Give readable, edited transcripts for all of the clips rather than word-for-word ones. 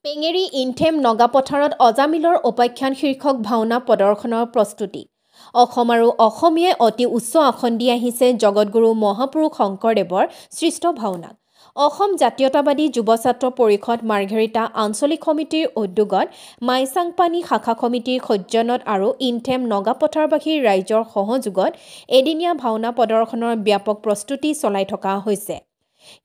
পেঙেৰী ইনথেম নগাপথাৰত অজামিলৰ উপাখ্যান শীৰ্ষক ভাওনা প্ৰদৰ্শনৰ প্ৰস্তুতি। অসম আৰু অসমীয়াই অতি উচ্চ আসন দি আহিছে জগতগুৰু মহাপুৰুষ শংকৰদেৱৰ সৃষ্ট ভাওনাক। অসম জাতীয়তাবাদী যুৱ ছাত্ৰ পৰিষদ মাৰ্ঘেৰিটা আঞ্চলিক সমিতিৰ উদ্যোগত মাইচাংপানী শাখা সমিতিৰ সৌজন্যত আৰু ইনথেম নগাপথাৰবাসীৰ ৰাইজৰ সহযোগত এদিনীয়া ভাওনা প্ৰদৰ্শনৰ ব্যাপক প্ৰস্তুতি চলাই থকা হৈছে।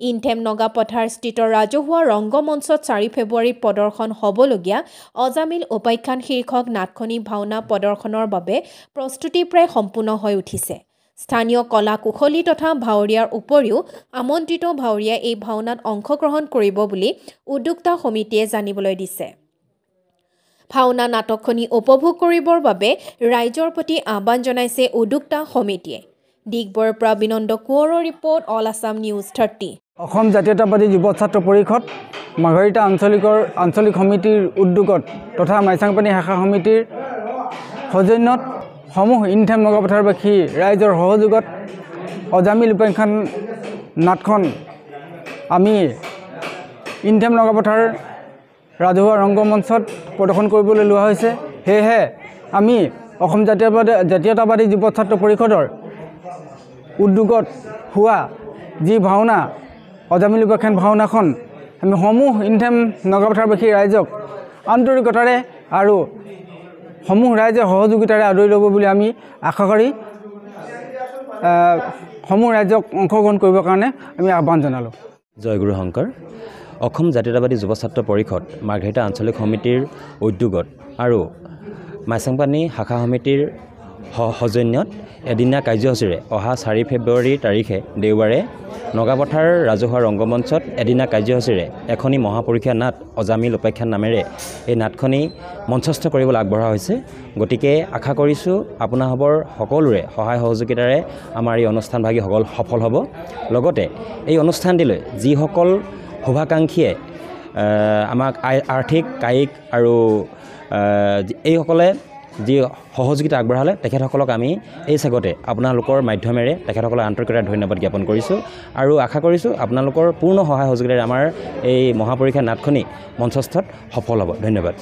ইনথেম নগাপথাৰ স্থিত ৰাজহুৱা ৰংগমঞ্চত 4 ফেব্ৰুৱাৰীত প্ৰদৰ্শন হ'বলগীয়া অজামিল উপাখ্যান শীৰ্ষক নাটখনি ভাওনা প্ৰদৰ্শনৰ বাবে প্ৰস্তুতি প্ৰায় সম্পূৰ্ণ হৈ উঠিছে। স্থানীয় কলা কুশলী তথা ভাৱৰীয়াৰ উপৰিও আমন্ত্ৰিত ভাৱৰীয়াই এই ভাওনাত অংশগ্ৰহণ কৰিব বুলি উদ্যোক্তা সমিতিয়ে জানিবলৈ দিছে। ভাওনা নাটকখনি উপভোগ কৰিবৰ বাবে ৰাইজৰ প্ৰতি আহ্বান জনাইছে উদ্যোক্তা সমিতিয়ে। ডিগবৈৰ পৰা বিনন্দ কোঁৱৰৰ report, all Assam news 30। Assam জাতীয়তাবাদী যুৱ ছাত্ৰ পৰিষদ মাৰ্ঘেৰিটা আঞ্চলিক সমিতিৰ উদ্যোগত তথা মাইচাংপানী শাখা সমিতিৰ সৌজন্যত সমূহ ইনথেম নগাপথাৰবাসী ৰাইজৰ সহযোগত অজামিল উপাখ্যান নাটখন আমি ইনথেম নগাপথাৰ ৰাজহুৱা ৰংগমঞ্চত প্ৰদৰ্শন কৰিবলৈ লোৱা হৈছে। সেয়েহে আমি অসম জাতীয়তাবাদী যুৱ ছাত্ৰ পৰিষদৰ উদ্যোগত হোৱা যি ভাওনা অজামিল উপাখ্যান ভাওনাখন আমি সমূহ ইনথেম নগাপথাৰবাসী ৰাইজক আন্তৰিকতাৰে আৰু সমূহ ৰাইজে সহযোগিতাৰে আদৰি ল'ব বুলি আমি আশা কৰি সমূহ ৰাইজক অংশগ্ৰহণ কৰিবৰ কাৰণে আমি আহ্বান জনালোঁ। জয় গুৰু শংকৰ। অসম জাতীয়তাবাদী যুৱ ছাত্ৰ পৰিষদ মাৰ্ঘেৰিটা আঞ্চলিক সমিতিৰ উদ্যোগত আৰু মাইচাংপানী শাখা সমিতিৰ সৌজন্যত এদিনীয়া কাৰ্যসূচীৰে অহা 4 ফেব্ৰুৱাৰী তাৰিখে দেওবাৰে নগাপথাৰ ৰাজহুৱা ৰংগমঞ্চত এদিনীয়া কাৰ্যসূচীৰে এখনি মহাপুৰুষীয়া নাট অজামিল উপাখ্যান নামেৰে এই নাটখনি মঞ্চস্থ কৰিবলৈ আগবঢ়া হৈছে। গতিকে আশা কৰিছোঁ আপোনাসৱৰ সকলোৰে সহায় সহযোগিতাৰে আমাৰ এই অনুষ্ঠানভাগীসকল সফল হ'ব। লগতে এই অনুষ্ঠানটিলৈ যিসকল শুভাকাংক্ষীয়ে আমাক আৰ্থিক কায়িক আৰু এইসকলে যি সহযোগিতা আগবঢ়ালে তেখেতসকলক আমি এই চেগতে আপোনালোকৰ মাধ্যমেৰে তেখেতসকলক আন্তৰিকতাৰে ধন্যবাদ জ্ঞাপন কৰিছোঁ আৰু আশা কৰিছোঁ আপোনালোকৰ পূৰ্ণ সহায় সহযোগিতাৰে আমাৰ এই মহাপুৰুষীয়া নাটখনি মঞ্চস্থত সফল হ'ব। ধন্যবাদ।